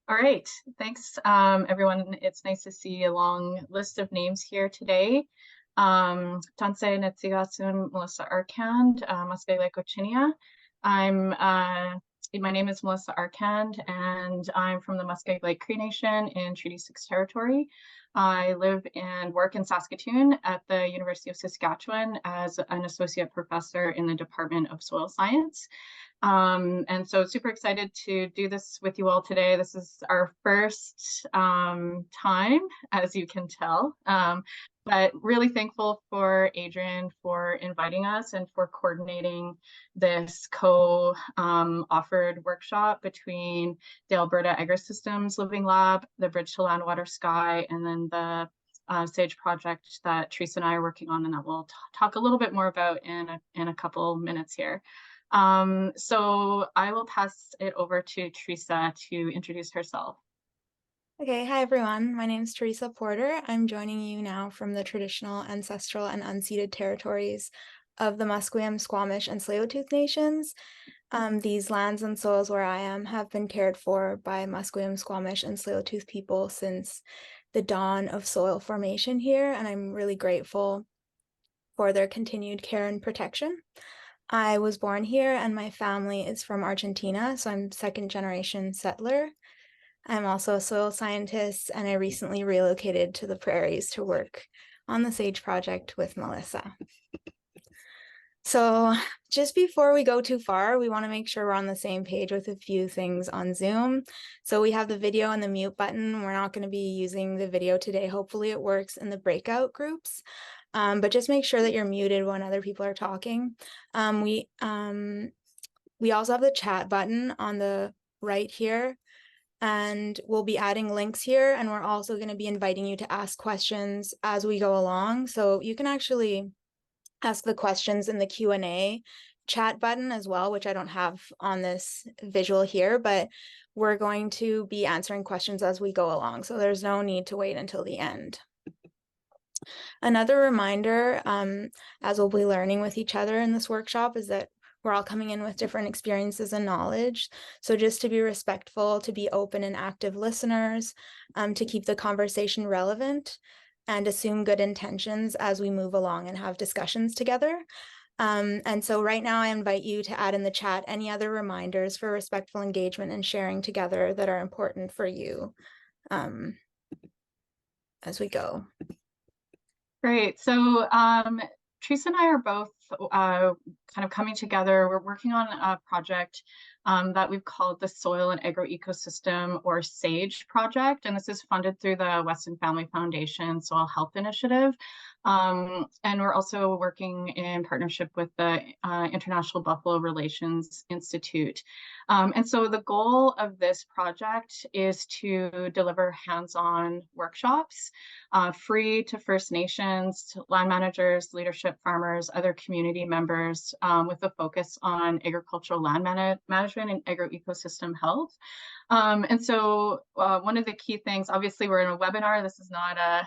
All right, thanks everyone. It's nice to see a long list of names here today. Tansei Netsigatsun Melissa Arcand, Askiy I'm My name is Melissa Arcand, and I'm from the Musqueam Cree Nation in Treaty 6 territory. I live and work in Saskatoon at the University of Saskatchewan as an associate professor in the Department of Soil Science. And so super excited to do this with you all today. This is our first time, as you can tell, but really thankful for Adrian for inviting us and for coordinating this co-offered workshop between the Alberta AgriSystems Living Lab, the Bridge to Land, Water, Sky, and then the SAGE project that Teresa and I are working on, and that we'll talk a little bit more about in a couple minutes here. So I will pass it over to Teresa to introduce herself. Okay, hi everyone. My name is Teresa Porter. I'm joining you now from the traditional, ancestral, and unceded territories of the Musqueam, Squamish, and Tsleil-Waututh nations. These lands and soils where I am have been cared for by Musqueam, Squamish, and Tsleil-Waututh people since the dawn of soil formation here, and I'm really grateful for their continued care and protection. I was born here and my family is from Argentina, so I'm second-generation settler. I'm also a soil scientist, and I recently relocated to the prairies to work on the SAGE project with Melissa. So just before we go too far, we want to make sure we're on the same page with a few things on Zoom. So we have the video and the mute button. We're not going to be using the video today. Hopefully it works in the breakout groups. But just make sure that you're muted when other people are talking. We also have the chat button on the right here, and we'll be adding links here, and we're also going to be inviting you to ask questions as we go along. So you can actually ask the questions in the Q&A chat button as well, which I don't have on this visual here, but we're going to be answering questions as we go along. So there's no need to wait until the end. Another reminder, as we'll be learning with each other in this workshop, is that we're all coming in with different experiences and knowledge. So just to be respectful, to be open and active listeners, to keep the conversation relevant, and assume good intentions as we move along and have discussions together. And so right now I invite you to add in the chat any other reminders for respectful engagement and sharing together that are important for you as we go. Great. So Teresa and I are both kind of coming together. We're working on a project that we've called the Soil and Agroecosystem, or SAGE project. And this is funded through the Weston Family Foundation Soil Health Initiative. And we're also working in partnership with the International Buffalo Relations Institute. And so the goal of this project is to deliver hands-on workshops free to First Nations, to land managers, leadership farmers, other community members, with a focus on agricultural land management and agroecosystem health. And so one of the key things, obviously we're in a webinar, this is not a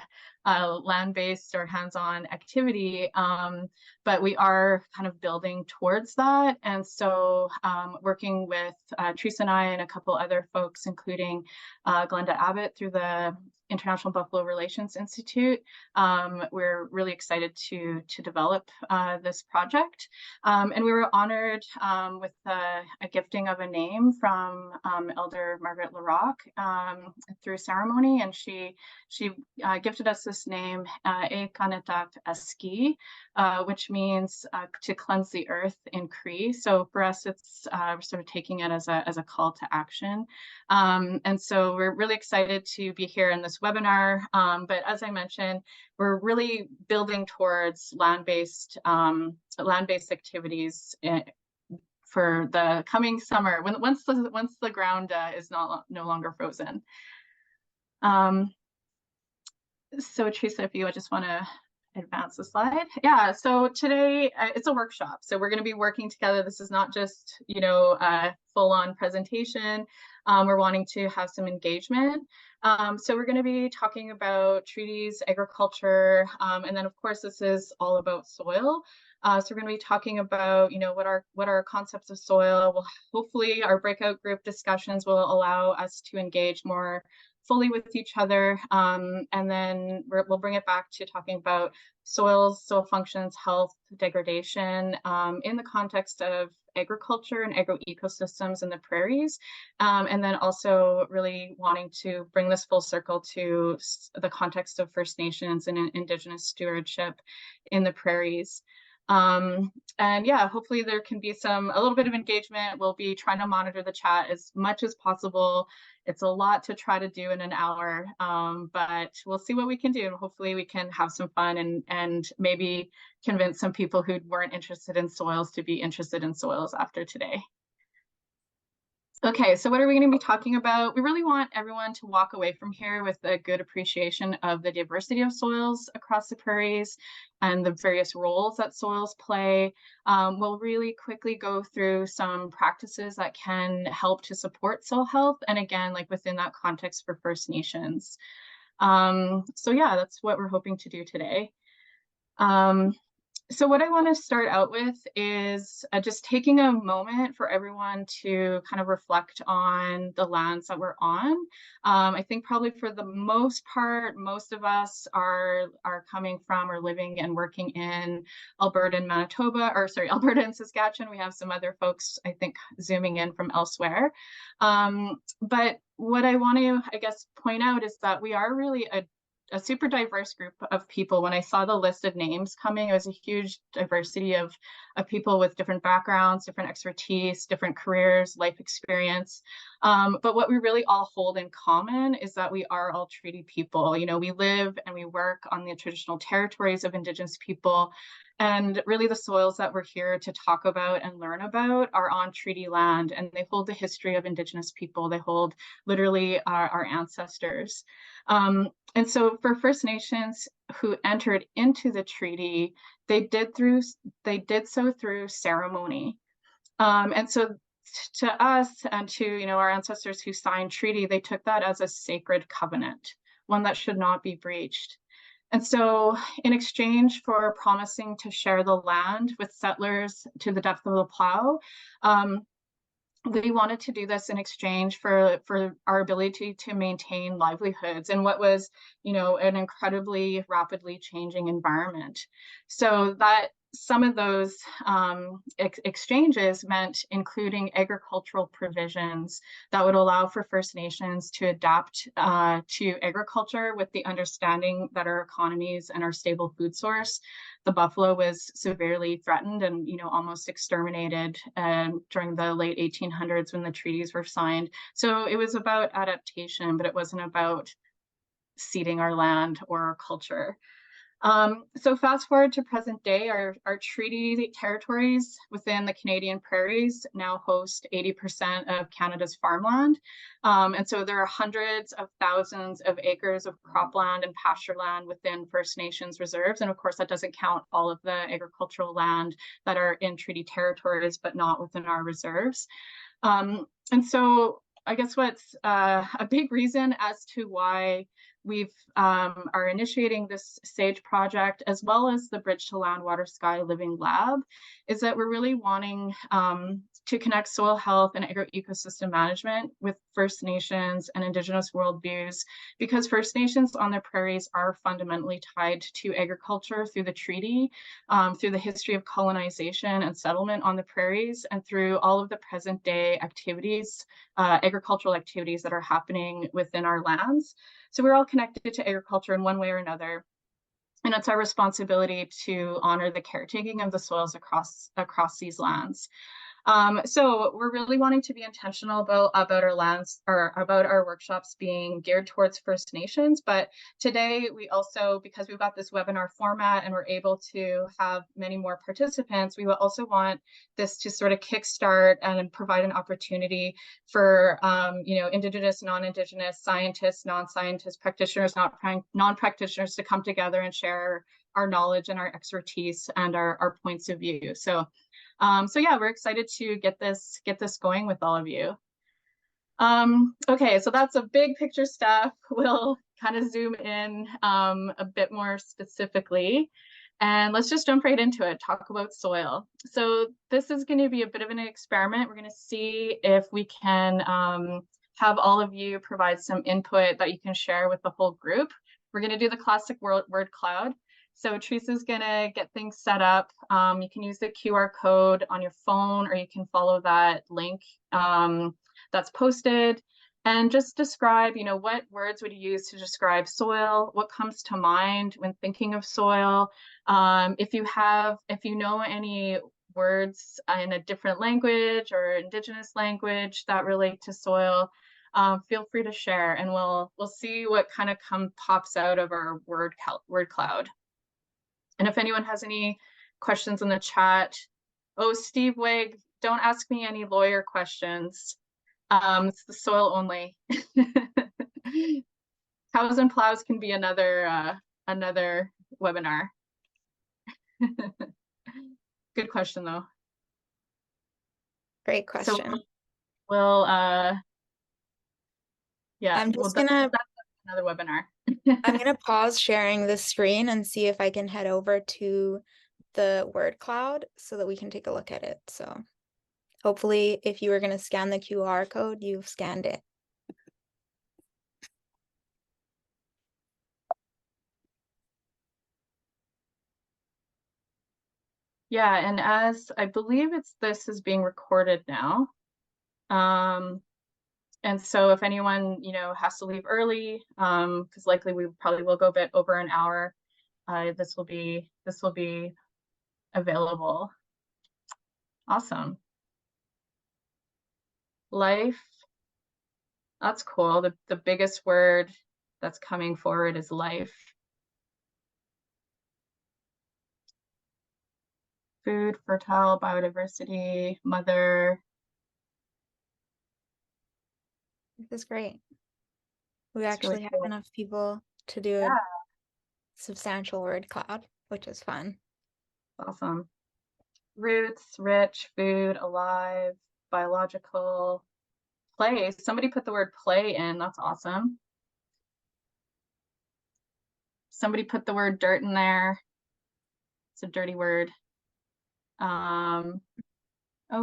land-based or hands-on activity, but we are kind of building towards that. And so working with Teresa and I and a couple other folks, including Glenda Abbott through the International Buffalo Relations Institute, we're really excited to develop this project. And we were honored with a gifting of a name from Elder Margaret Larocque through a ceremony, and she gifted us this name, ê-kanâtahk askiy, which means to cleanse the earth in Cree. So for us, it's we're sort of taking it as a call to action. And so we're really excited to be here in this webinar. But as I mentioned, we're really building towards land-based activities for the coming summer, once the ground is no longer frozen. So Teresa, if you just want to advance the slide. Yeah, so today it's a workshop. So we're going to be working together. This is not just, a full-on presentation. We're wanting to have some engagement. So we're going to be talking about treaties, agriculture, and then of course this is all about soil. So we're going to be talking about, what are concepts of soil. Well, hopefully our breakout group discussions will allow us to engage more fully with each other. And then we'll bring it back to talking about soils, soil functions, health, degradation, in the context of agriculture and agroecosystems in the prairies. And then also really wanting to bring this full circle to the context of First Nations and Indigenous stewardship in the prairies. And yeah, hopefully there can be a little bit of engagement. We'll be trying to monitor the chat as much as possible. It's a lot to try to do in an hour, but we'll see what we can do. And hopefully we can have some fun and maybe convince some people who weren't interested in soils to be interested in soils after today. Okay, so what are we going to be talking about? We really want everyone to walk away from here with a good appreciation of the diversity of soils across the prairies and the various roles that soils play. We'll really quickly go through some practices that can help to support soil health, and again, like within that context for First Nations. So yeah, that's what we're hoping to do today. So what I want to start out with is just taking a moment for everyone to kind of reflect on the lands that we're on. I think probably for the most part, most of us are coming from or living and working in Alberta and Manitoba, or sorry, Alberta and Saskatchewan. We have some other folks, I think, zooming in from elsewhere. But what I want to, I guess, point out is that we are really a super diverse group of people. When I saw the list of names coming, it was a huge diversity of people with different backgrounds, different expertise, different careers, life experience. But what we really all hold in common is that we are all treaty people. We live and we work on the traditional territories of Indigenous people. And really the soils that we're here to talk about and learn about are on treaty land, and they hold the history of Indigenous people. They hold literally our ancestors. And so for First Nations who entered into the treaty, they did so through ceremony. And so to us and to our ancestors who signed treaty, they took that as a sacred covenant, one that should not be breached. And so in exchange for promising to share the land with settlers to the depth of the plow, we wanted to do this in exchange for our ability to maintain livelihoods in what was, an incredibly rapidly changing environment. So that some of those exchanges meant including agricultural provisions that would allow for First Nations to adapt to agriculture with the understanding that our economies and our stable food source. The buffalo was severely threatened and almost exterminated during the late 1800s when the treaties were signed. So it was about adaptation, but it wasn't about ceding our land or our culture. So fast forward to present day, our treaty territories within the Canadian prairies now host 80% of Canada's farmland. And so there are hundreds of thousands of acres of cropland and pasture land within First Nations reserves. And of course, that doesn't count all of the agricultural land that are in treaty territories, but not within our reserves. And so I guess what's a big reason as to why we've are initiating this SAGE project, as well as the Bridge to Land, Water, Sky Living Lab, is that we're really wanting to connect soil health and agroecosystem management with First Nations and Indigenous worldviews, because First Nations on their prairies are fundamentally tied to agriculture through the treaty, through the history of colonization and settlement on the prairies, and through all of the present day activities, agricultural activities that are happening within our lands. So we're all connected to agriculture in one way or another. And it's our responsibility to honor the caretaking of the soils across these lands. So we're really wanting to be intentional about our lands, or about our workshops being geared towards First Nations. But today we also, because we've got this webinar format and we're able to have many more participants, we will also want this to sort of kickstart and provide an opportunity for Indigenous, non-Indigenous, scientists, non-scientist practitioners, non-practitioners to come together and share our knowledge and our expertise and our points of view. So yeah, we're excited to get this going with all of you. Okay, so that's a big picture stuff. We'll kind of zoom in a bit more specifically, and let's just jump right into it, talk about soil. So this is going to be a bit of an experiment. We're going to see if we can have all of you provide some input that you can share with the whole group. We're going to do the classic word cloud. So Teresa's gonna get things set up. You can use the QR code on your phone, or you can follow that link that's posted, and just describe, what words would you use to describe soil? What comes to mind when thinking of soil? If you know any words in a different language or Indigenous language that relate to soil, feel free to share, and we'll see what kind of pops out of our word cloud. And if anyone has any questions in the chat, oh, Steve Wig, don't ask me any lawyer questions. It's the soil only. Cows and plows can be another webinar. Good question though. Great question. So we'll yeah, I'm just gonna that's another webinar. I'm gonna pause sharing the screen and see if I can head over to the word cloud so that we can take a look at it. So hopefully if you were gonna scan the QR code, you've scanned it. Yeah, and as I believe this is being recorded now. And so if anyone, has to leave early, because likely we probably will go a bit over an hour, this will be available. Awesome. Life. That's cool. The biggest word that's coming forward is life. Food, fertile, biodiversity, mother. This is great. We actually have enough people to do a substantial word cloud, which is fun. Awesome. Roots, rich, food, alive, biological, play. Somebody put the word play in. That's awesome. Somebody put the word dirt in there. It's a dirty word. Oh,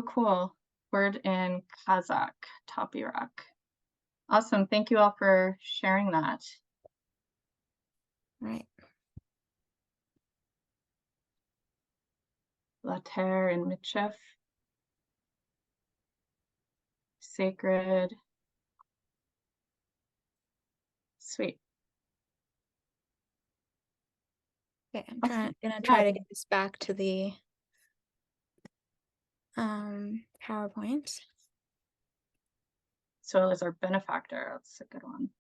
cool. Word in Kazakh, Tapirak. Awesome. Thank you all for sharing that. Right. La Terre and Mitchef. Sacred. Sweet. Okay, I'm gonna try to get this back to the PowerPoint. Soil is our benefactor. That's a good one.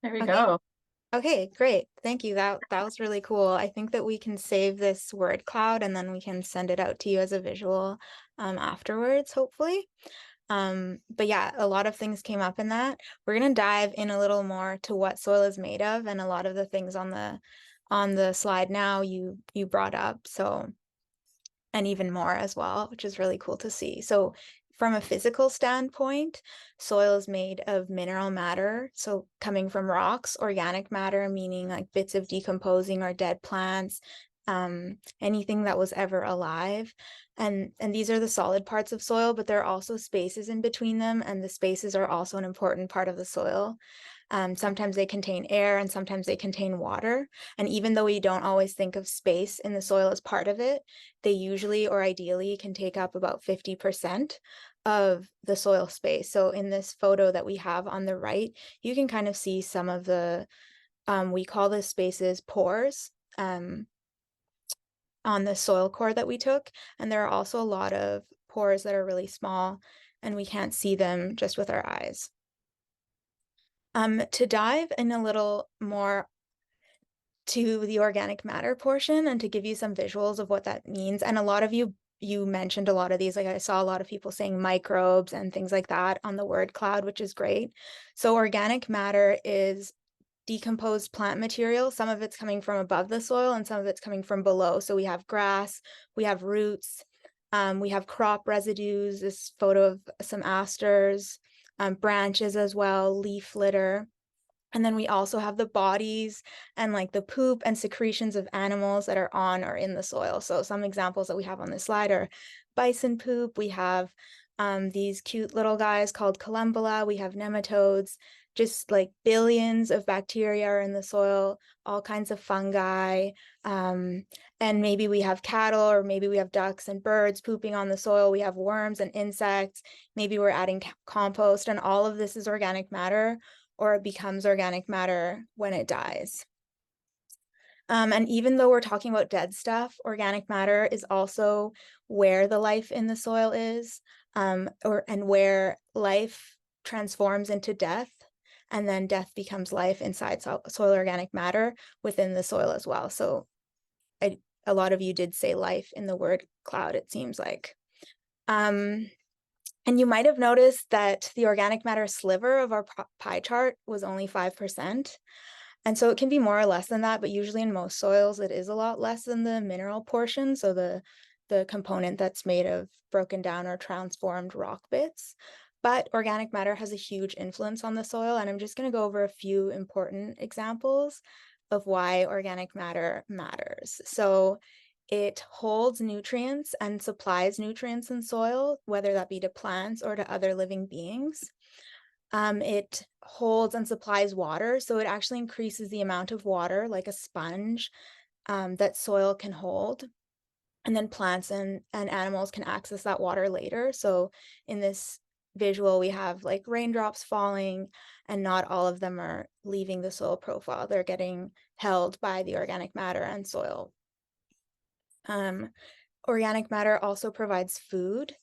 There we go. Okay, great. Thank you. That was really cool. I think that we can save this word cloud and then we can send it out to you as a visual afterwards, hopefully. But yeah, a lot of things came up in that. We're going to dive in a little more to what soil is made of, and a lot of the things on the slide now you brought up. So, and even more as well, which is really cool to see. So from a physical standpoint, soil is made of mineral matter, so coming from rocks, organic matter, meaning like bits of decomposing or dead plants, anything that was ever alive. And these are the solid parts of soil, but there are also spaces in between them, and the spaces are also an important part of the soil. Sometimes they contain air and sometimes they contain water. And even though we don't always think of space in the soil as part of it, they usually or ideally can take up about 50% of the soil space. So in this photo that we have on the right, you can kind of see some of the, we call the spaces pores on the soil core that we took. And there are also a lot of pores that are really small and we can't see them just with our eyes. To dive in a little more to the organic matter portion and to give you some visuals of what that means. And a lot of you mentioned a lot of these, like I saw a lot of people saying microbes and things like that on the word cloud, which is great. So organic matter is decomposed plant material. Some of it's coming from above the soil and some of it's coming from below. So we have grass, we have roots, we have crop residues, this photo of some asters, branches as well, leaf litter. And then we also have the bodies and like the poop and secretions of animals that are on or in the soil. So some examples that we have on this slide are bison poop. We have these cute little guys called columbella. We have nematodes, just like billions of bacteria are in the soil, all kinds of fungi. And maybe we have cattle or maybe we have ducks and birds pooping on the soil. We have worms and insects. Maybe we're adding compost, and all of this is organic matter, or it becomes organic matter when it dies. And even though we're talking about dead stuff, organic matter is also where the life in the soil is, and where life transforms into death, and then death becomes life inside soil organic matter within the soil as well. So a lot of you did say life in the word cloud, it seems like. And you might have noticed that the organic matter sliver of our pie chart was only 5%. And so it can be more or less than that, but usually in most soils, it is a lot less than the mineral portion. So the component that's made of broken down or transformed rock bits. But organic matter has a huge influence on the soil. And I'm just going to go over a few important examples of why organic matter matters. So it holds nutrients and supplies nutrients in soil, whether that be to plants or to other living beings. It holds and supplies water, so it actually increases the amount of water, like a sponge, that soil can hold. And then plants and animals can access that water later. So in this visual, we have like raindrops falling, and not all of them are leaving the soil profile. They're getting held by the organic matter and soil. Organic matter also provides food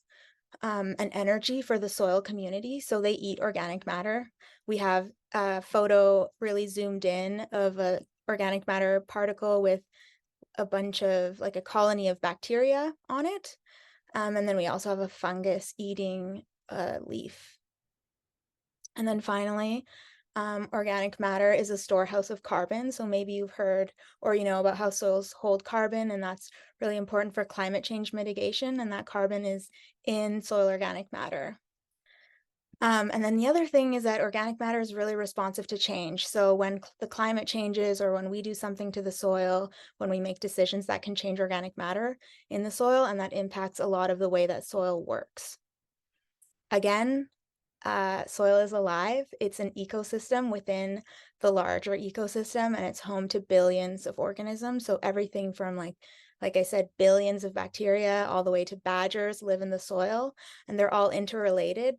and energy for the soil community. So they eat organic matter. We have a photo really zoomed in of a organic matter particle with a bunch of like a colony of bacteria on it. And then we also have a fungus eating a leaf. And then finally, organic matter is a storehouse of carbon. So maybe you've heard or you know about how soils hold carbon, and that's really important for climate change mitigation, and that carbon is in soil organic matter. And then the other thing is that organic matter is really responsive to change. So when the climate changes or when we do something to the soil, when we make decisions, that can change organic matter in the soil, and that impacts a lot of the way that soil works. Again, soil is alive. It's an ecosystem within the larger ecosystem, and it's home to billions of organisms. So everything from like I said, billions of bacteria all the way to badgers live in the soil, and they're all interrelated.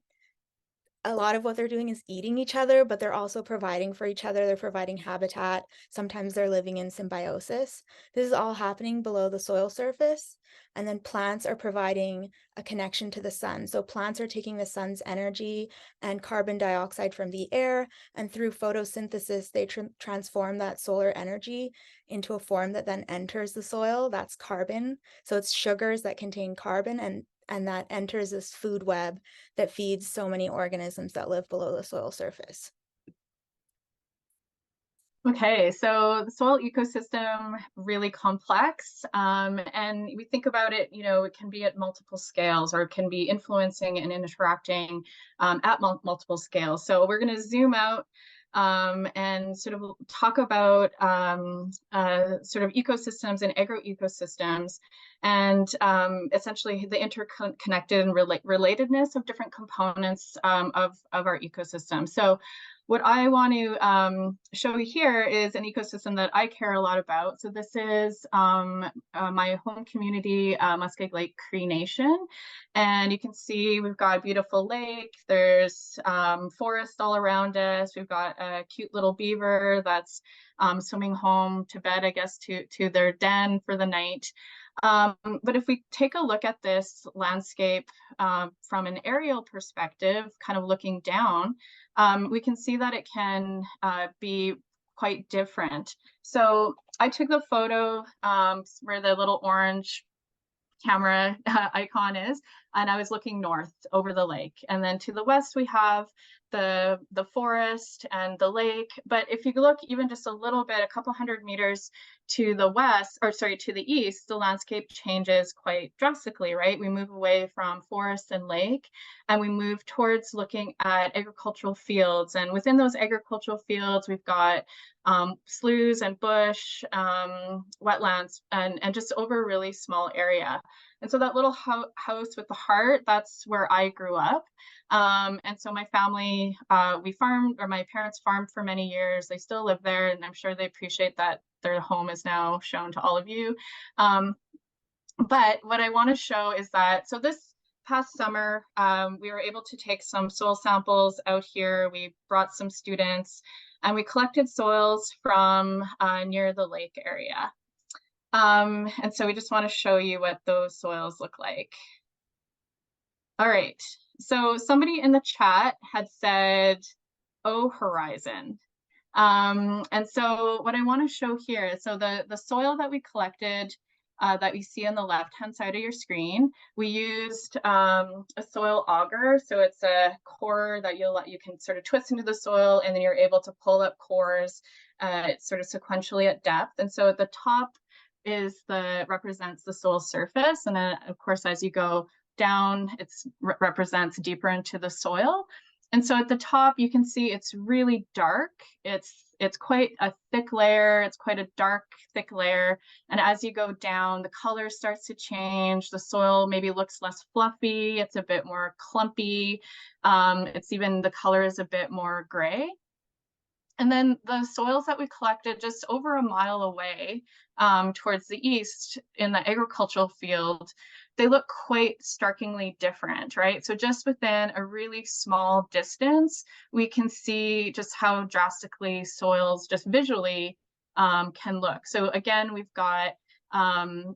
A lot of what they're doing is eating each other, but they're also providing for each other. They're providing habitat. Sometimes they're living in symbiosis. This is all happening below the soil surface. And then plants are providing a connection to the sun. So plants are taking the sun's energy and carbon dioxide from the air, and through photosynthesis, they transform that solar energy into a form that then enters the soil. That's carbon. So it's sugars that contain carbon, and that enters this food web that feeds so many organisms that live below the soil surface. Okay, so the soil ecosystem, really complex. And we think about it, it can be at multiple scales, or it can be influencing and interacting at multiple scales. So we're going to zoom out and sort of talk about sort of ecosystems and agroecosystems, and essentially the interconnected and relatedness of different components of our ecosystem. So what I want to show you here is an ecosystem that I care a lot about. So this is my home community, Muskeg Lake Cree Nation. And you can see we've got a beautiful lake. There's forest all around us. We've got a cute little beaver that's swimming home to bed, I guess, to their den for the night. But if we take a look at this landscape from an aerial perspective, kind of looking down, we can see that it can be quite different. So I took the photo where the little orange camera icon is, and I was looking north over the lake. And then to the west, we have the forest and the lake. But if you look even just a little bit, a couple hundred meters to the west, or sorry, to the east, the landscape changes quite drastically, right? We move away from forest and lake, and we move towards looking at agricultural fields. And within those agricultural fields, we've got sloughs and bush, wetlands, and just over a really small area. And so that little house with the heart, that's where I grew up. And so my family, we farmed, or my parents farmed for many years. They still live there, and I'm sure they appreciate that their home is now shown to all of you. But what I want to show is that, so this past summer, we were able to take some soil samples out here. We brought some students, and we collected soils from near the lake area. And so we just want to show you what those soils look like. All right, so somebody in the chat had said, "Oh, horizon." And so what I want to show here is, so the soil that we collected that you see on the left-hand side of your screen, we used a soil auger. So it's a core that you can sort of twist into the soil, and then you're able to pull up cores sort of sequentially at depth. And so at the top is represents the soil surface, and then of course as you go down, it represents deeper into the soil. And so at the top, you can see it's really dark. It's quite a thick layer. It's quite a dark, thick layer. And as you go down, the color starts to change. The soil maybe looks less fluffy. It's a bit more clumpy. It's even, the color is a bit more gray. And then the soils that we collected just over a mile away towards the east in the agricultural field, they look quite starkly different, right? So just within a really small distance, we can see just how drastically soils just visually can look. So again, we've got,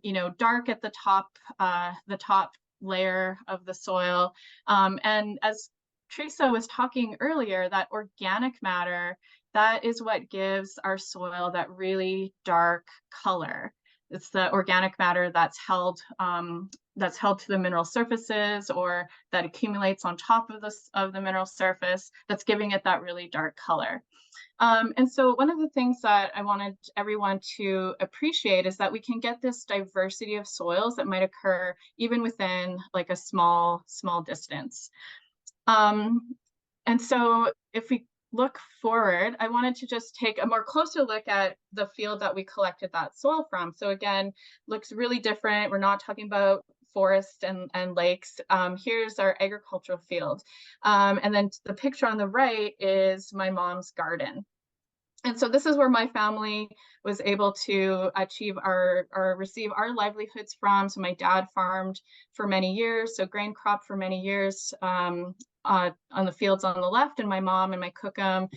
you know, dark at the top layer of the soil. And as Teresa was talking earlier, that organic matter, that is what gives our soil that really dark color. It's the organic matter that's held to the mineral surfaces, or that accumulates on top of the mineral surface, that's giving it that really dark color. And so one of the things that I wanted everyone to appreciate is that we can get this diversity of soils that might occur even within like a small distance. And so if we look forward, I wanted to just take a more closer look at the field that we collected that soil from. So again, looks really different. We're not talking about forest and lakes. Here's our agricultural field. And then the picture on the right is my mom's garden. And so this is where my family was able to achieve receive our livelihoods from. So my dad farmed for many years, so grain crop for many years on the fields on the left, and my mom and my cookum,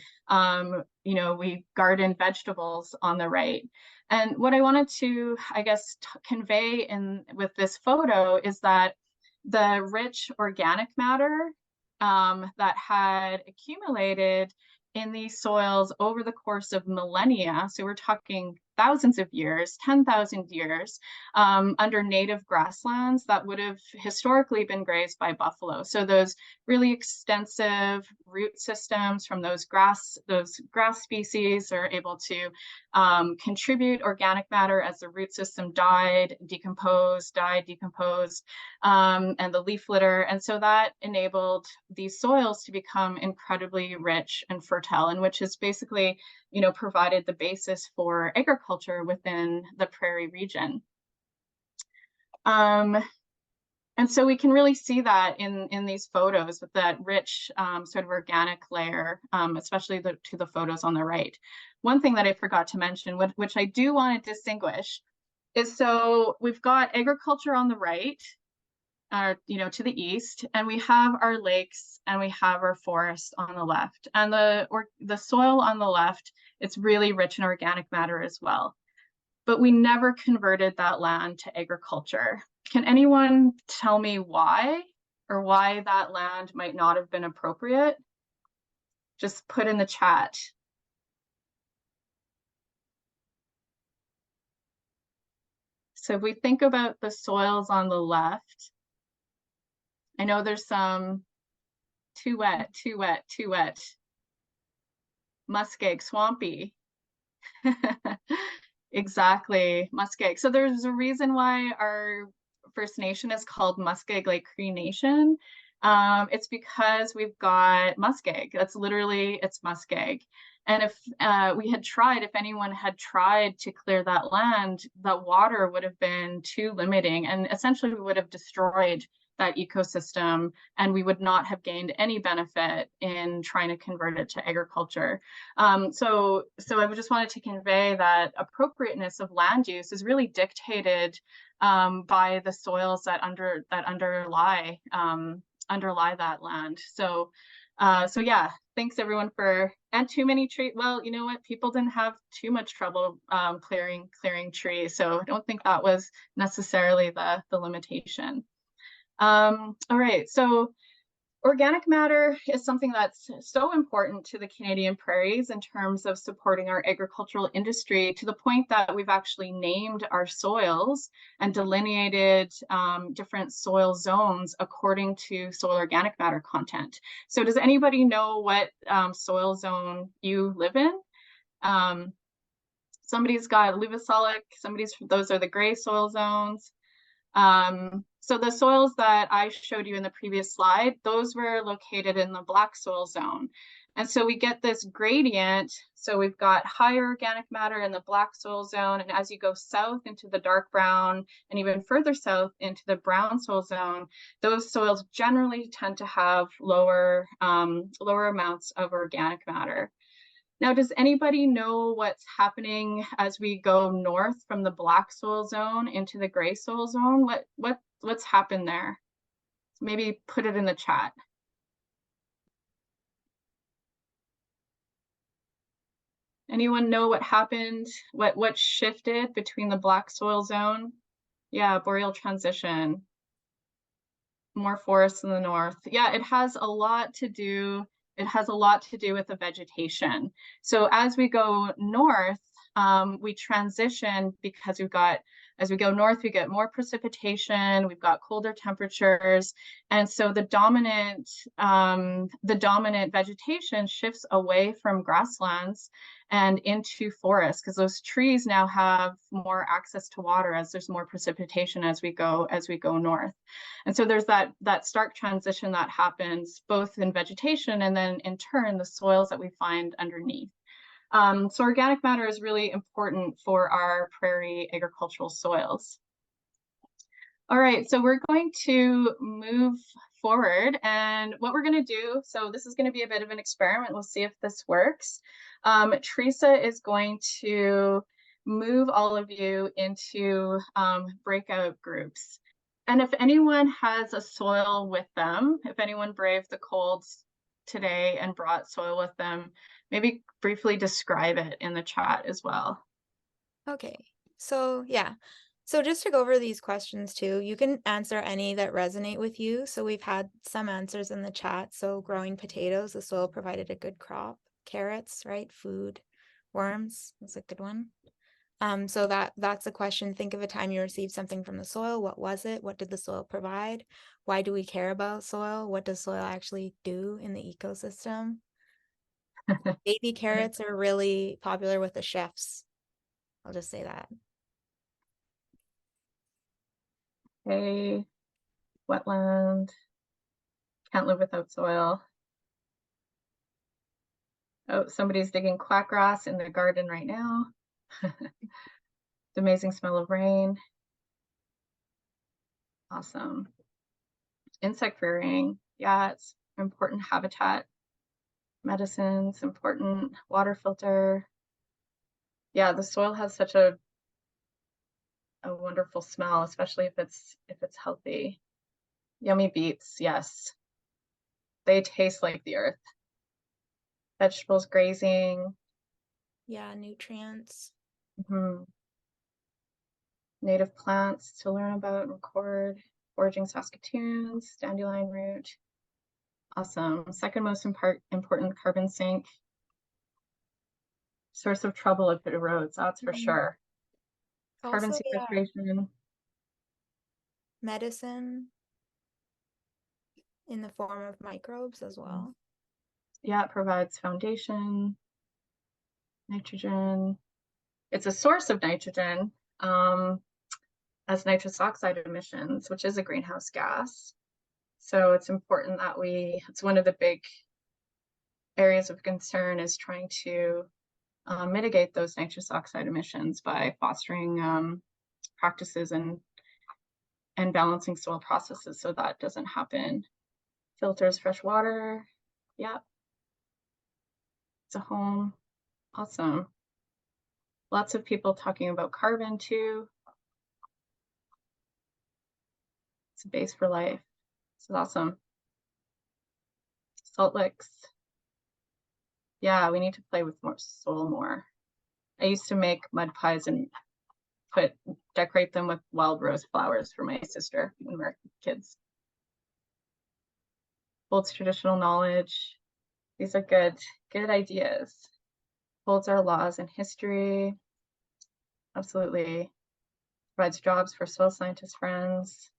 you know, we garden vegetables on the right. And what I wanted to, I guess, convey with this photo is that the rich organic matter that had accumulated in these soils over the course of millennia, so we're talking thousands of years, 10,000 years, under native grasslands that would have historically been grazed by buffalo. So those really extensive root systems from those grass species are able to contribute organic matter as the root system died, decomposed, and the leaf litter. And so that enabled these soils to become incredibly rich and fertile, and which is basically, you know, provided the basis for agriculture within the prairie region. And so we can really see that in these photos with that rich sort of organic layer, especially to the photos on the right. One thing that I forgot to mention, which I do want to distinguish, is so we've got agriculture on the right, to the east, and we have our lakes and we have our forest on the left. And the soil on the left, it's really rich in organic matter as well. But we never converted that land to agriculture. Can anyone tell me why, or why that land might not have been appropriate? Just put in the chat. So if we think about the soils on the left, I know there's some too wet, too wet, too wet, muskeg, swampy. Exactly, muskeg. So there's a reason why our First Nation is called Muskeg Lake Cree Nation. It's because we've got muskeg. That's literally, it's muskeg. And if if anyone had tried to clear that land, the water would have been too limiting, and essentially we would have destroyed that ecosystem, and we would not have gained any benefit in trying to convert it to agriculture. So I just wanted to convey that appropriateness of land use is really dictated by the soils that underlie that land. So yeah, thanks everyone and too many trees. Well, you know what? People didn't have too much trouble clearing trees, so I don't think that was necessarily the limitation. All right, so organic matter is something that's so important to the Canadian prairies in terms of supporting our agricultural industry, to the point that we've actually named our soils and delineated different soil zones according to soil organic matter content. So does anybody know what soil zone you live in? Somebody's got Luvasolic, those are the gray soil zones. So the soils that I showed you in the previous slide, those were located in the black soil zone. And so we get this gradient. So we've got higher organic matter in the black soil zone. And as you go south into the dark brown and even further south into the brown soil zone, those soils generally tend to have lower amounts of organic matter. Now, does anybody know what's happening as we go north from the black soil zone into the gray soil zone? What's happened there? Maybe put it in the chat. Anyone know what happened? What shifted between the black soil zone? Yeah, boreal transition. More forests in the north. Yeah, it has a lot to do with the vegetation. So as we go north, we transition because as we go north, we get more precipitation, we've got colder temperatures. And so the dominant vegetation shifts away from grasslands and into forests, because those trees now have more access to water as there's more precipitation as we go north. And so there's that stark transition that happens both in vegetation and then in turn the soils that we find underneath. So organic matter is really important for our prairie agricultural soils. All right, so we're going to move forward, and what we're going to do, so this is going to be a bit of an experiment. We'll see if this works. Teresa is going to move all of you into breakout groups. And if anyone has a soil with them, if anyone braved the colds today and brought soil with them, maybe briefly describe it in the chat as well. Okay, so yeah. So just to go over these questions too, you can answer any that resonate with you. So we've had some answers in the chat. So growing potatoes, the soil provided a good crop. Carrots, right? Food. Worms was a good one. So that's a question. Think of a time you received something from the soil. What was it? What did the soil provide? Why do we care about soil? What does soil actually do in the ecosystem? Baby carrots are really popular with the chefs. I'll just say that. Okay, wetland, can't live without soil. Oh, somebody's digging quackgrass in their garden right now. The amazing smell of rain. Awesome. insect rearing. Yeah, it's important habitat. Medicines, important water filter. Yeah, the soil has such a wonderful smell, especially if it's healthy. Yummy beets, yes. They taste like the earth. Vegetables grazing. Yeah, nutrients. Mhm. Native plants to learn about and record. Foraging Saskatoons, dandelion root. Awesome. Second most important carbon sink. Source of trouble if it erodes, that's for sure. Carbon Also, yeah, sequestration. medicine in the form of microbes as well. Yeah, it provides foundation, nitrogen. It's a source of nitrogen as nitrous oxide emissions, which is a greenhouse gas. So it's important that it's one of the big areas of concern is trying to mitigate those nitrous oxide emissions by fostering practices and balancing soil processes so that doesn't happen. Filters fresh water. Yeah. It's a home. Awesome. Lots of people talking about carbon too. It's a base for life. This is awesome. Salt licks. Yeah, we need to play with more soil more. I used to make mud pies and decorate them with wild rose flowers for my sister when we were kids. Holds traditional knowledge. These are good ideas. Holds our laws and history. Absolutely. Provides jobs for soil scientist friends.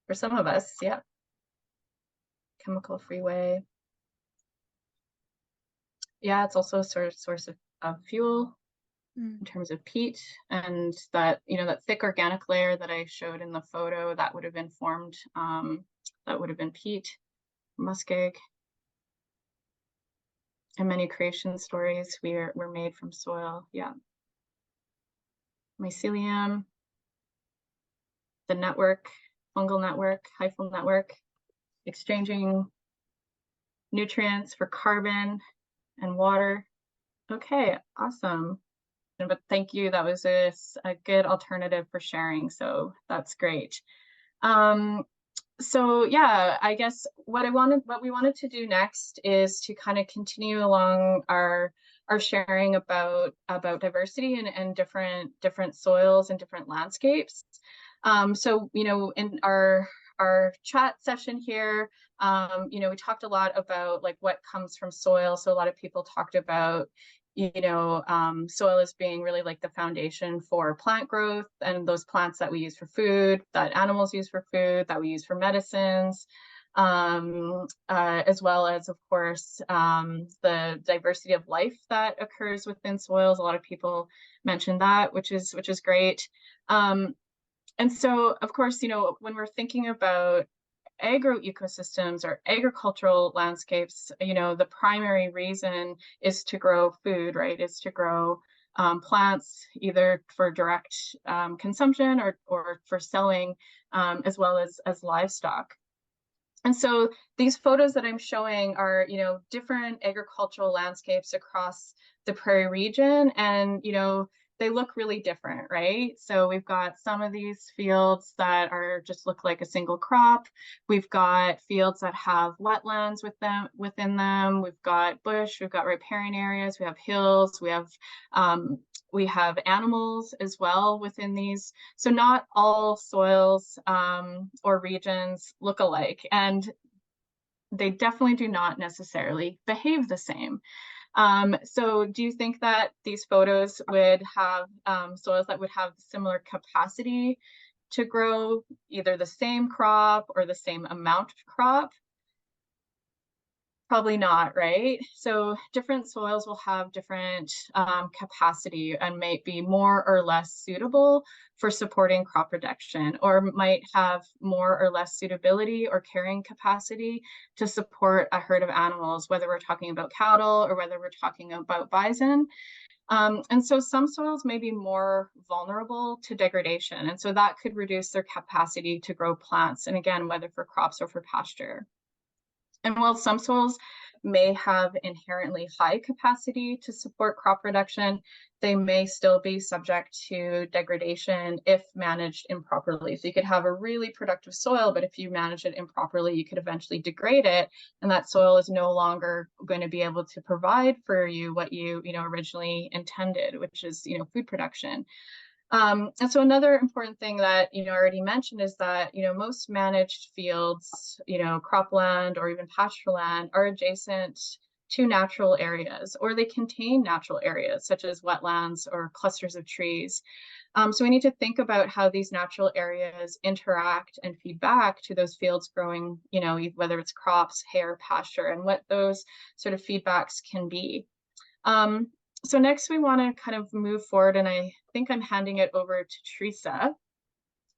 For some of us, yeah. Chemical free way. Yeah, it's also a source of fuel in terms of peat, and that that thick organic layer that I showed in the photo, that would have been formed, that would have been peat, muskeg. And many creation stories were made from soil. Yeah. Mycelium, the network, fungal network, hyphal network, exchanging nutrients for carbon and water. Okay, awesome. But thank you. That was a good alternative for sharing. So that's great. So yeah, I guess what we wanted to do next is to kind of continue along our sharing about diversity and different soils and different landscapes. So in our chat session here, we talked a lot about like what comes from soil. So a lot of people talked about soil as being really like the foundation for plant growth, and those plants that we use for food, that animals use for food, that we use for medicines, as well as, of course, the diversity of life that occurs within soils. A lot of people mentioned that, which is great. And so, of course, when we're thinking about agroecosystems or agricultural landscapes, the primary reason is to grow food, right? Is to grow plants either for direct consumption or for selling, as well as livestock. And so these photos that I'm showing are, different agricultural landscapes across the prairie region, and they look really different, right? So we've got some of these fields that just look like a single crop. We've got fields that have wetlands within them. We've got bush, we've got riparian areas, we have hills, we have animals as well within these. So not all soils or regions look alike, and they definitely do not necessarily behave the same. So do you think that these photos would have soils that would have similar capacity to grow either the same crop or the same amount of crop? Probably not, right? So different soils will have different capacity and might be more or less suitable for supporting crop production, or might have more or less suitability or carrying capacity to support a herd of animals, whether we're talking about cattle or whether we're talking about bison. And so some soils may be more vulnerable to degradation, and so that could reduce their capacity to grow plants, and again, whether for crops or for pasture. And while some soils may have inherently high capacity to support crop production, they may still be subject to degradation if managed improperly. So you could have a really productive soil, but if you manage it improperly, you could eventually degrade it, and that soil is no longer going to be able to provide for you what you originally intended, which is food production. And so another important thing that I already mentioned is that most managed fields, cropland or even pasture land, are adjacent to natural areas, or they contain natural areas such as wetlands or clusters of trees. So we need to think about how these natural areas interact and feed back to those fields growing, whether it's crops, hay, or pasture, and what those sort of feedbacks can be. So next we want to kind of move forward, and I think I'm handing it over to Teresa,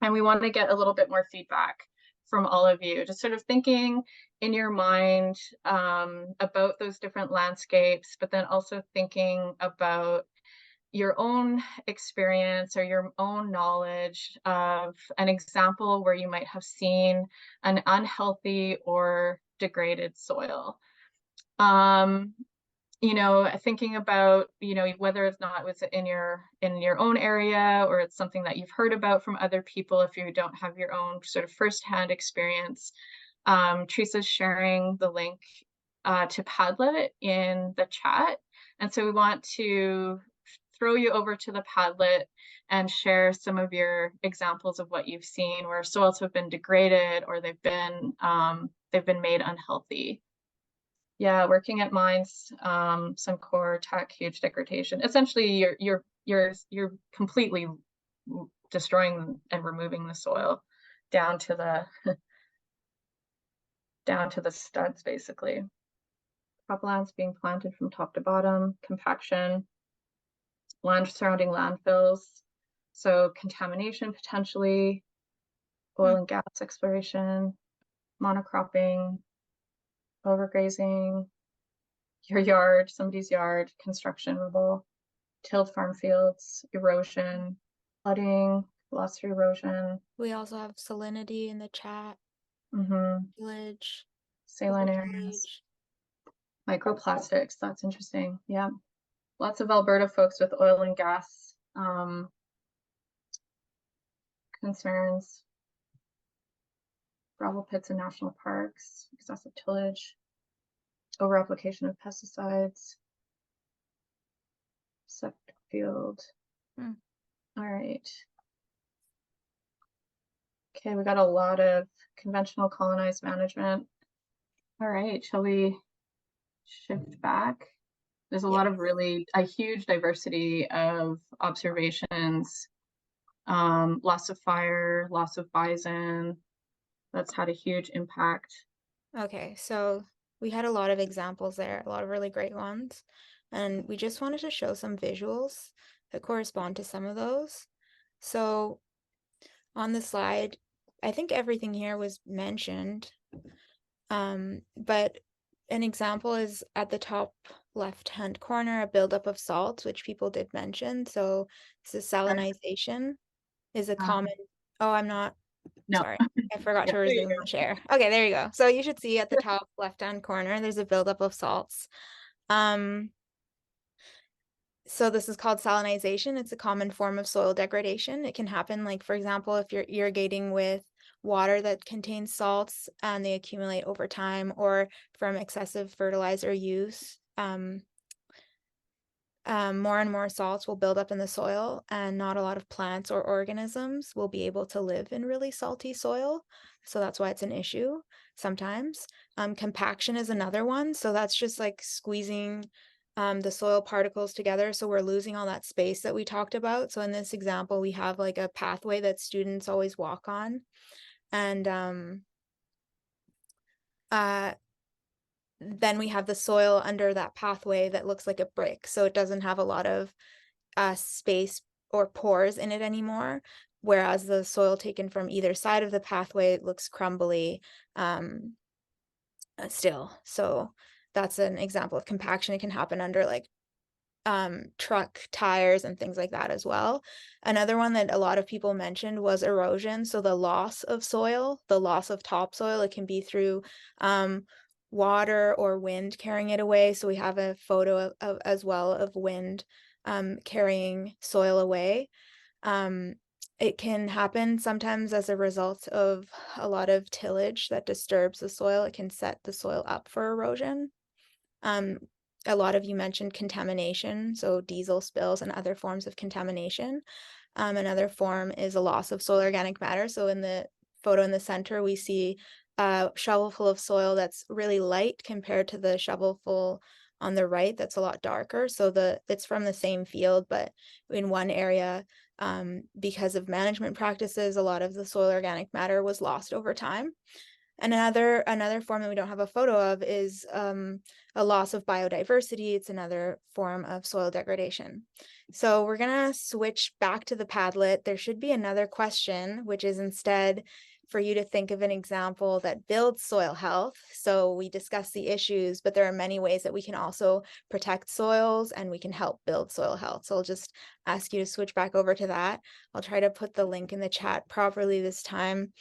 and we want to get a little bit more feedback from all of you, just sort of thinking in your mind about those different landscapes, but then also thinking about your own experience or your own knowledge of an example where you might have seen an unhealthy or degraded soil. Thinking about, whether it's not was in your own area, or it's something that you've heard about from other people if you don't have your own sort of firsthand experience. Teresa's sharing the link to Padlet in the chat. And so we want to throw you over to the Padlet and share some of your examples of what you've seen where soils have been degraded or they've been made unhealthy. Yeah, working at mines, some core tech, huge degradation. Essentially, you're completely destroying and removing the soil down to the down to the studs, basically. Croplands being planted from top to bottom, compaction, land surrounding landfills, so contamination potentially, oil and gas exploration, monocropping, overgrazing, your yard, somebody's yard, construction rubble, tilled farm fields, erosion, flooding, velocity erosion. We also have salinity in the chat. Village. Saline areas. Microplastics, that's interesting. Yeah. Lots of Alberta folks with oil and gas concerns. Gravel pits in national parks, excessive tillage, over application of pesticides, septic field. All right. Okay, we got a lot of conventional colonized management. All right, shall we shift back? There's a lot of a huge diversity of observations. Loss of fire, loss of bison. That's had a huge impact. Okay, so we had a lot of examples there, a lot of really great ones. And we just wanted to show some visuals that correspond to some of those. So on the slide, I think everything here was mentioned. But an example is at the top left-hand corner, a buildup of salts, which people did mention. So this is salinization is a common, sorry, I forgot to resume my share. Okay, there you go. So you should see at the top left-hand corner, there's a buildup of salts. So this is called salinization. It's a common form of soil degradation. It can happen, like, for example, if you're irrigating with water that contains salts and they accumulate over time, or from excessive fertilizer use. More and more salts will build up in the soil, and not a lot of plants or organisms will be able to live in really salty soil. So that's why it's an issue sometimes. Compaction is another one. So that's just like squeezing the soil particles together. So we're losing all that space that we talked about. So in this example, we have like a pathway that students always walk on. And then we have the soil under that pathway that looks like a brick. So it doesn't have a lot of space or pores in it anymore. Whereas the soil taken from either side of the pathway looks crumbly still. So that's an example of compaction. It can happen under like truck tires and things like that as well. Another one that a lot of people mentioned was erosion. So the loss of soil, the loss of topsoil, it can be through water or wind carrying it away. So we have a photo of as well of wind carrying soil away. It can happen sometimes as a result of a lot of tillage that disturbs the soil. It can set the soil up for erosion. A lot of you mentioned contamination, so diesel spills and other forms of contamination. Another form is a loss of soil organic matter. So in the photo in the center, we see a shovelful of soil that's really light compared to the shovelful on the right that's a lot darker. So it's from the same field, but in one area, because of management practices, a lot of the soil organic matter was lost over time. And another form that we don't have a photo of is a loss of biodiversity. It's another form of soil degradation. So we're gonna switch back to the Padlet. There should be another question, which is instead for you to think of an example that builds soil health. So we discussed the issues, but there are many ways that we can also protect soils and we can help build soil health. So I'll just ask you to switch back over to that. I'll try to put the link in the chat properly this time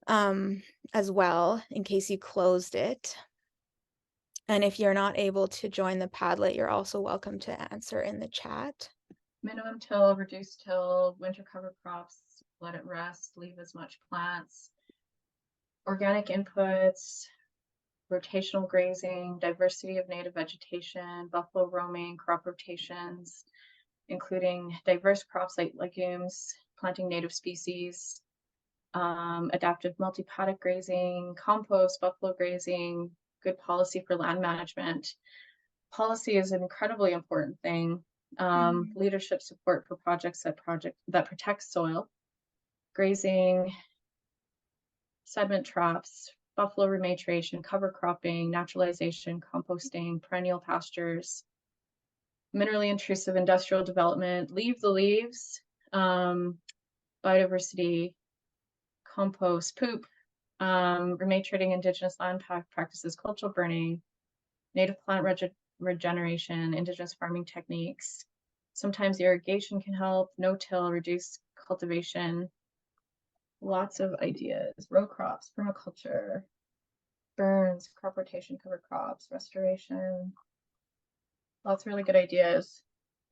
as well, in case you closed it. And if you're not able to join the Padlet, you're also welcome to answer in the chat. Minimum till, reduced till, winter cover crops, let it rest, leave as much plants, organic inputs, rotational grazing, diversity of native vegetation, buffalo roaming, crop rotations, including diverse crops like legumes, planting native species, adaptive multi-paddock grazing, compost, buffalo grazing, good policy for land management. Policy is an incredibly important thing. Leadership support for projects that protect soil, grazing, sediment traps, buffalo rematriation, cover cropping, naturalization, composting, perennial pastures, minerally intrusive industrial development, leave the leaves, biodiversity, compost, poop, rematriating Indigenous land practices, cultural burning, native plant regeneration, Indigenous farming techniques. Sometimes irrigation can help, no-till, reduce cultivation. Lots of ideas. Row crops, permaculture, burns, crop rotation, cover crops, restoration. Lots of really good ideas.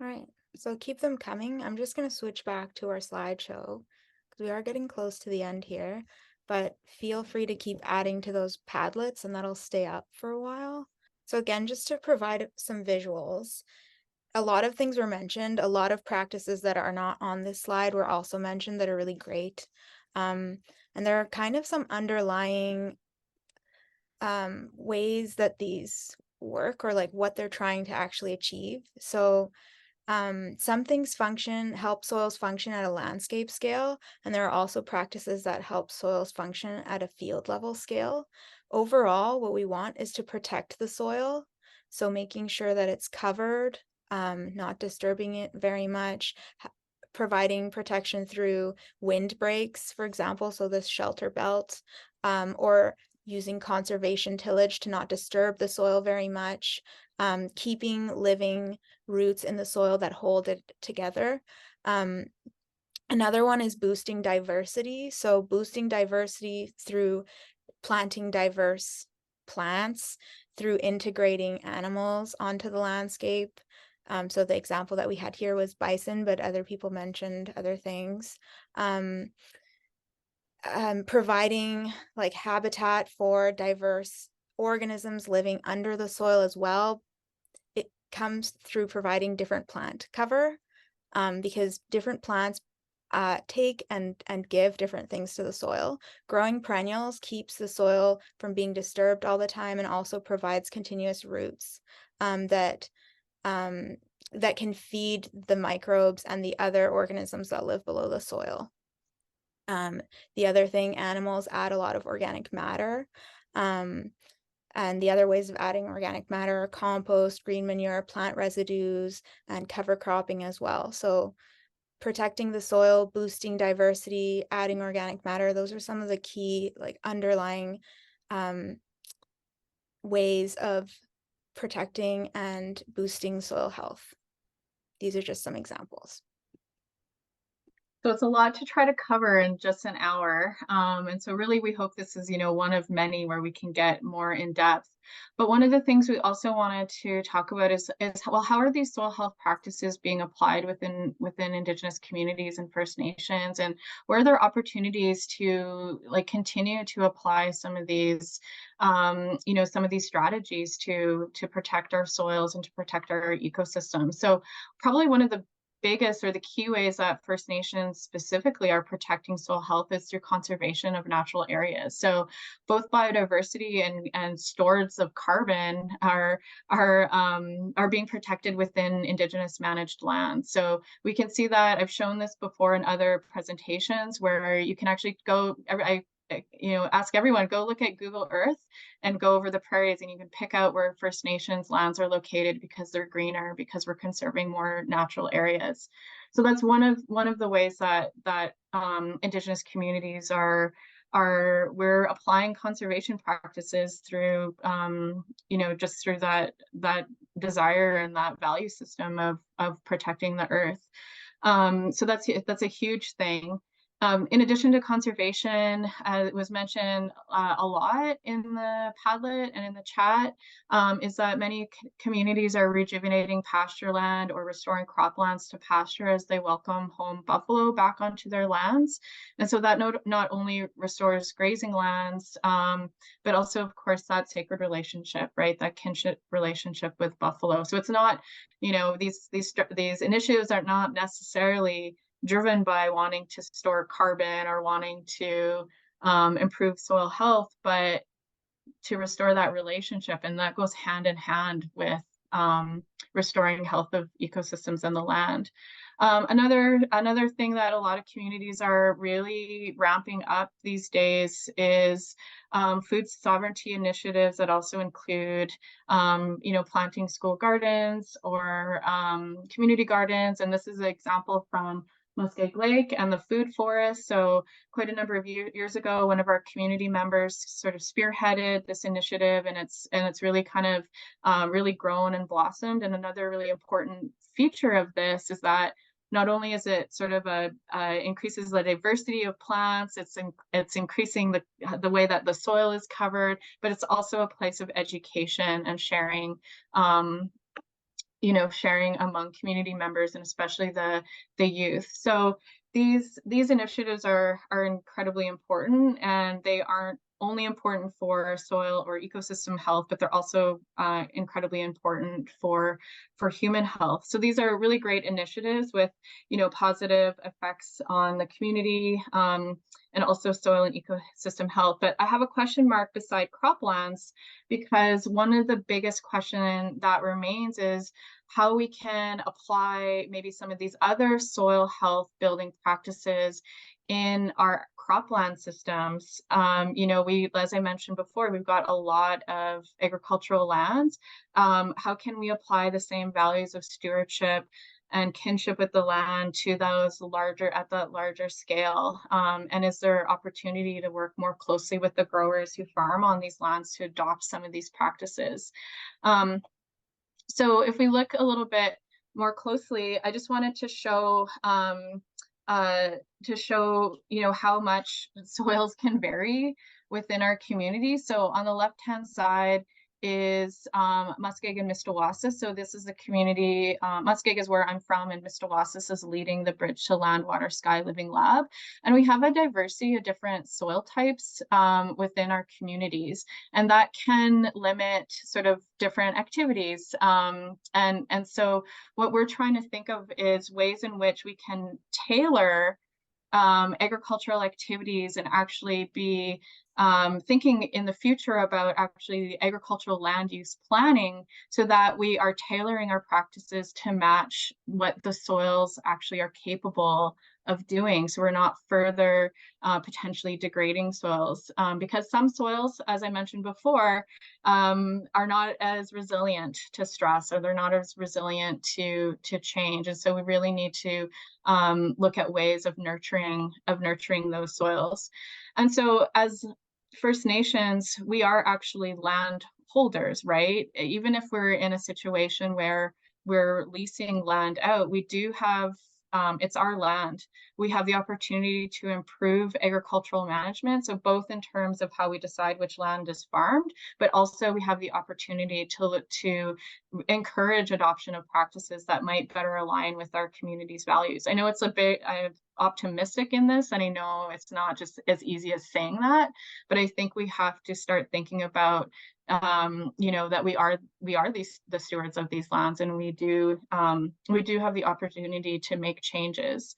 All right, so keep them coming. I'm just going to switch back to our slideshow because we are getting close to the end here, but feel free to keep adding to those Padlets and that'll stay up for a while. So again, just to provide some visuals, a lot of things were mentioned. A lot of practices that are not on this slide were also mentioned that are really great. And there are kind of some underlying ways that these work or like what they're trying to actually achieve. So some things help soils function at a landscape scale, and there are also practices that help soils function at a field level scale. Overall, what we want is to protect the soil. So making sure that it's covered, not disturbing it very much, providing protection through windbreaks, for example, so this shelter belt, or using conservation tillage to not disturb the soil very much, keeping living roots in the soil that hold it together. Another one is boosting diversity. So boosting diversity through planting diverse plants, through integrating animals onto the landscape. So the example that we had here was bison, but other people mentioned other things. Providing like habitat for diverse organisms living under the soil as well. It comes through providing different plant cover, because different plants take and give different things to the soil. Growing perennials keeps the soil from being disturbed all the time and also provides continuous roots that can feed the microbes and the other organisms that live below the soil. The other thing, animals add a lot of organic matter. And the other ways of adding organic matter are compost, green manure, plant residues, and cover cropping as well. So protecting the soil, boosting diversity, adding organic matter, those are some of the key like underlying ways of protecting and boosting soil health. These are just some examples. So it's a lot to try to cover in just an hour. And so really we hope this is, one of many where we can get more in depth. But one of the things we also wanted to talk about is well, how are these soil health practices being applied within Indigenous communities and First Nations? And where are there opportunities to continue to apply some of these, some of these strategies to protect our soils and to protect our ecosystems? So probably one of the biggest or the key ways that First Nations specifically are protecting soil health is through conservation of natural areas. So both biodiversity and stores of carbon are being protected within Indigenous managed land. So we can see that. I've shown this before in other presentations where you can actually go, ask everyone, go look at Google Earth and go over the prairies, and you can pick out where First Nations lands are located because they're greener, because we're conserving more natural areas. So that's one of the ways that Indigenous communities we're applying conservation practices through just through that desire and that value system of protecting the earth. So that's a huge thing. In addition to conservation, it was mentioned a lot in the Padlet and in the chat, is that many communities are rejuvenating pasture land or restoring croplands to pasture as they welcome home buffalo back onto their lands. And so that not only restores grazing lands, but also, of course, that sacred relationship, right? That kinship relationship with buffalo. So it's not, these initiatives are not necessarily driven by wanting to store carbon or wanting to improve soil health, but to restore that relationship. And that goes hand in hand with restoring health of ecosystems and the land. Another thing that a lot of communities are really ramping up these days is food sovereignty initiatives that also include, planting school gardens or community gardens. And this is an example from Muskeg Lake and the food forest. So quite a number of years ago, one of our community members sort of spearheaded this initiative, and it's really kind of really grown and blossomed. And another really important feature of this is that not only is it sort of increases the diversity of plants, it's increasing the way that the soil is covered, but it's also a place of education and sharing, sharing among community members and especially the youth. So these initiatives are incredibly important, and they aren't only important for soil or ecosystem health, but they're also incredibly important for human health. So these are really great initiatives with, positive effects on the community and also soil and ecosystem health. But I have a question mark beside croplands, because one of the biggest questions that remains is how we can apply maybe some of these other soil health building practices in our cropland systems. As I mentioned before, we've got a lot of agricultural lands. How can we apply the same values of stewardship and kinship with the land to those at that larger scale? And is there opportunity to work more closely with the growers who farm on these lands to adopt some of these practices? So if we look a little bit more closely, I just wanted to show how much soils can vary within our community. So on the left-hand side is Muskeg and Mistawassus. So this is the community. Muskeg is where I'm from, and Mistawassus is leading the Bridge to Land, Water, Sky Living Lab. And we have a diversity of different soil types within our communities, and that can limit sort of different activities. And so what we're trying to think of is ways in which we can tailor agricultural activities and actually be thinking in the future about actually the agricultural land use planning, so that we are tailoring our practices to match what the soils actually are capable doing, so we're not further potentially degrading soils, because some soils, as I mentioned before, are not as resilient to stress, or they're not as resilient to change. And so we really need to look at ways of nurturing those soils. And so as First Nations, we are actually land holders, right? Even if we're in a situation where we're leasing land out, we do have, it's our land. We have the opportunity to improve agricultural management. So both in terms of how we decide which land is farmed, but also we have the opportunity to encourage adoption of practices that might better align with our community's values. I know it's a bit optimistic in this, and I know it's not just as easy as saying that, but I think we have to start thinking about that we are the stewards of these lands, and we do have the opportunity to make changes.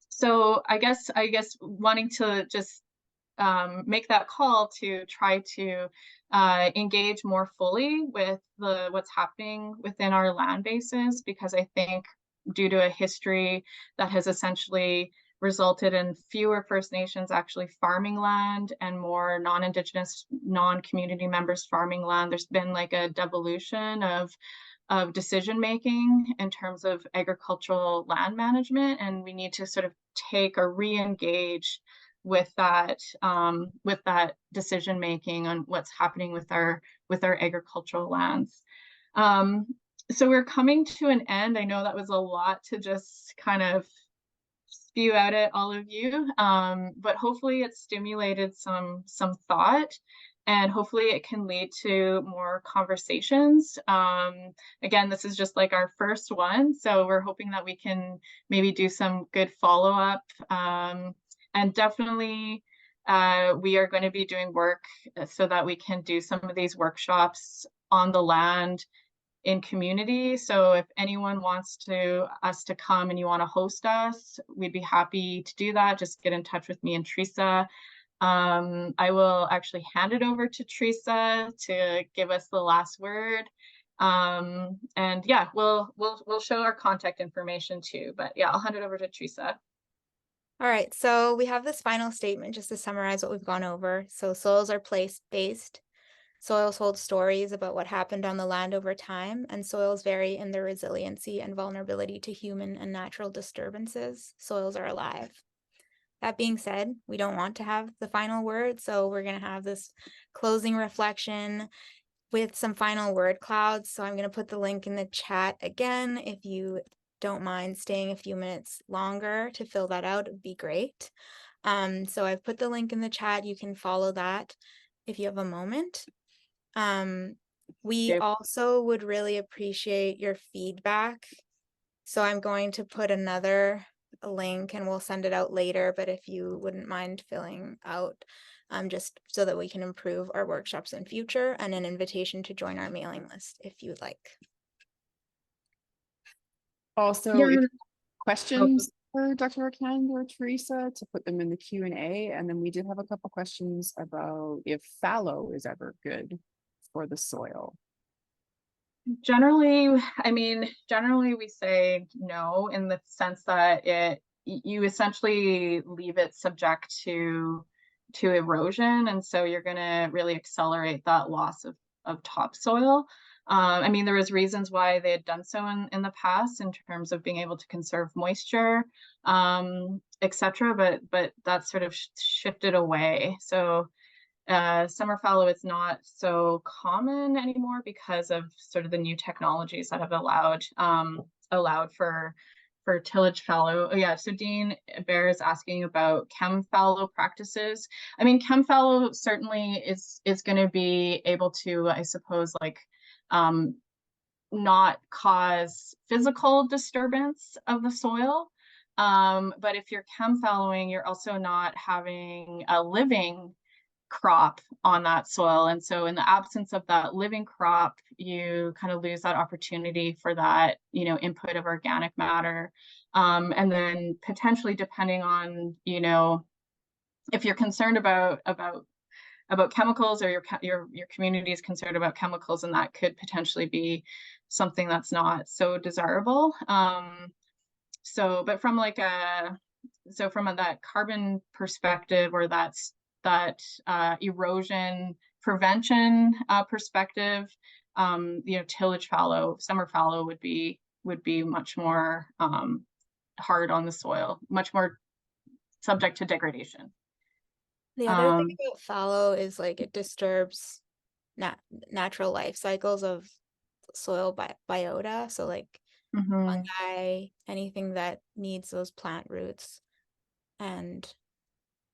So I guess wanting to just make that call to try to engage more fully with what's happening within our land bases, because I think due to a history that has essentially resulted in fewer First Nations actually farming land and more non-Indigenous, non-community members farming land, there's been like a devolution of decision making in terms of agricultural land management, and we need to sort of take or re-engage with that decision making on what's happening with our agricultural lands. So we're coming to an end. I know that was a lot to just kind of spew out at all of you, but hopefully it stimulated some thought, and hopefully it can lead to more conversations. Again, this is just like our first one, so we're hoping that we can maybe do some good follow-up, and definitely we are going to be doing work so that we can do some of these workshops on the land in community. So if anyone wants us to come and you want to host us, we'd be happy to do that. Just get in touch with me and Teresa. I will actually hand it over to Teresa to give us the last word. And yeah, we'll show our contact information too. But yeah, I'll hand it over to Teresa. All right, so we have this final statement just to summarize what we've gone over. So soils are place-based. Soils hold stories about what happened on the land over time, and soils vary in their resiliency and vulnerability to human and natural disturbances. Soils are alive. That being said, we don't want to have the final word, so we're going to have this closing reflection with some final word clouds. So I'm going to put the link in the chat again. If you don't mind staying a few minutes longer to fill that out, it would be great. So I've put the link in the chat. You can follow that if you have a moment. We also would really appreciate your feedback. So I'm going to put another link and we'll send it out later, but if you wouldn't mind filling out just so that we can improve our workshops in future, and an invitation to join our mailing list if you'd like. Also, if questions for Dr. Arcand or Teresa, to put them in the Q&A. And then we did have a couple questions about if fallow is ever good for the soil. Generally, generally we say no, in the sense that you essentially leave it subject to erosion, and so you're going to really accelerate that loss of topsoil. There was reasons why they had done so in the past in terms of being able to conserve moisture, etc. But that sort of shifted away. So summer fallow is not so common anymore because of sort of the new technologies that have allowed for tillage fallow. Oh yeah, so Dean Bear is asking about chem fallow practices. Chem fallow certainly is going to be able to, I suppose, like not cause physical disturbance of the soil. But if you're chem fallowing, you're also not having a living crop on that soil, and so in the absence of that living crop, you kind of lose that opportunity for that input of organic matter, and then potentially, depending on if you're concerned about chemicals, or your community is concerned about chemicals, and that could potentially be something that's not so desirable. So, but from like that carbon perspective, or that erosion prevention perspective, tillage fallow, summer fallow would be much more hard on the soil, much more subject to degradation. The other thing about fallow is like it disturbs natural life cycles of soil biota. So like fungi, anything that needs those plant roots, and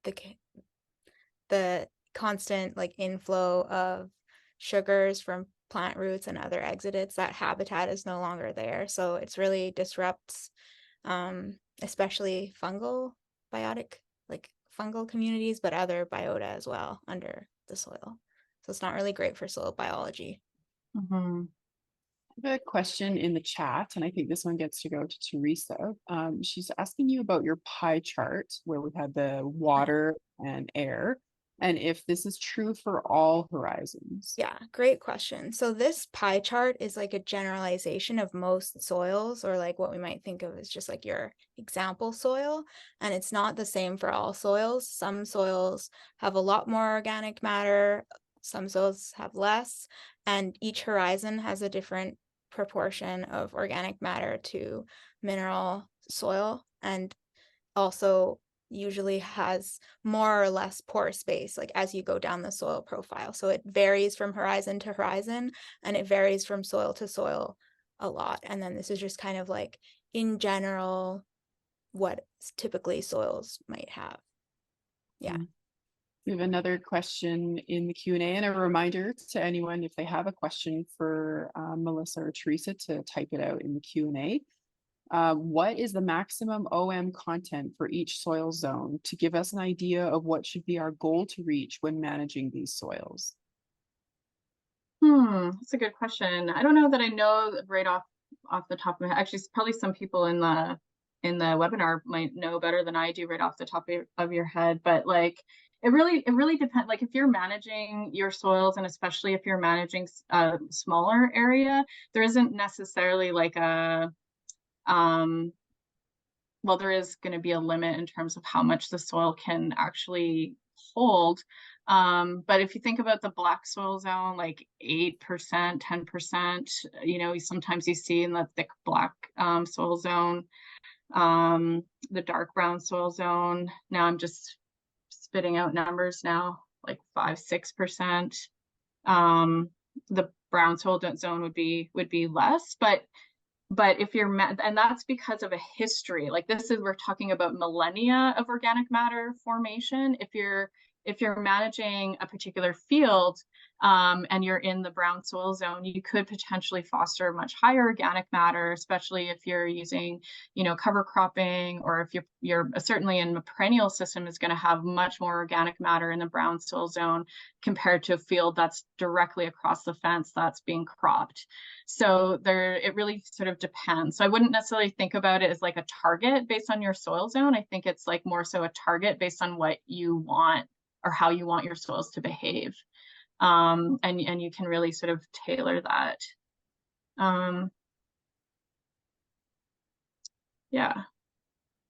the constant like inflow of sugars from plant roots and other exudates, that habitat is no longer there. So it's really disrupts especially fungal communities, but other biota as well under the soil. So it's not really great for soil biology. I have a question in the chat, and I think this one gets to go to Teresa. She's asking you about your pie chart where we had the water and air, and if this is true for all horizons. Yeah, great question. So this pie chart is like a generalization of most soils, or like what we might think of as just like your example soil. And it's not the same for all soils. Some soils have a lot more organic matter, some soils have less, and each horizon has a different proportion of organic matter to mineral soil, and also usually has more or less pore space like as you go down the soil profile. So it varies from horizon to horizon, and it varies from soil to soil a lot. And then this is just kind of like in general what typically soils might have. Yeah. We have another question in the Q&A, and a reminder to anyone if they have a question for Melissa or Teresa to type it out in the Q&A. What is the maximum OM content for each soil zone to give us an idea of what should be our goal to reach when managing these soils? That's a good question. I don't know that I know right off the top of my head. Actually, probably some people in the webinar might know better than I do right off the top of your head, but like it really depends. Like if you're managing your soils, and especially if you're managing a smaller area, there isn't necessarily like a well, there is going to be a limit in terms of how much the soil can actually hold. But if you think about the black soil zone, like 8%, 10%, sometimes you see in the thick black soil zone, the dark brown soil zone. Now I'm just spitting out numbers now, like 5, 6%. The brown soil zone would be less, but if you're and that's because of a history. Like we're talking about millennia of organic matter formation. If you're managing a particular field and you're in the brown soil zone, you could potentially foster much higher organic matter, especially if you're using, cover cropping, or if you're certainly in a perennial system is going to have much more organic matter in the brown soil zone compared to a field that's directly across the fence that's being cropped. So it really sort of depends. So I wouldn't necessarily think about it as like a target based on your soil zone. I think it's like more so a target based on what you want or how you want your soils to behave. And you can really sort of tailor that. Yeah.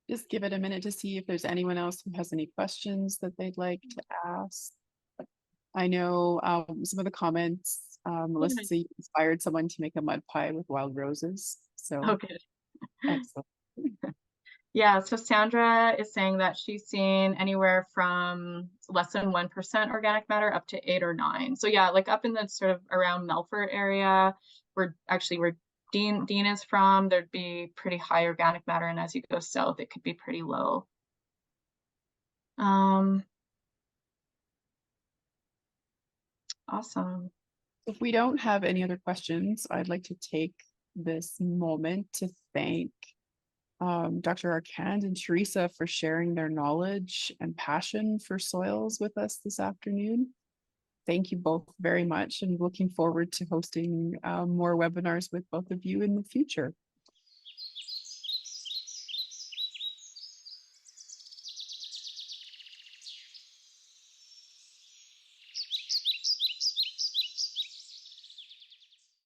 Just give it a minute to see if there's anyone else who has any questions that they'd like to ask. I know some of the comments, Melissa, you inspired someone to make a mud pie with wild roses. So okay. Excellent. Yeah, so Sandra is saying that she's seen anywhere from less than 1% organic matter up to 8 or 9. So yeah, like up in the sort of around Melfort area, where Dean is from, there'd be pretty high organic matter, and as you go south, it could be pretty low. Awesome. If we don't have any other questions, I'd like to take this moment to thank Dr. Arcand and Teresa for sharing their knowledge and passion for soils with us this afternoon. Thank you both very much, and looking forward to hosting more webinars with both of you in the future.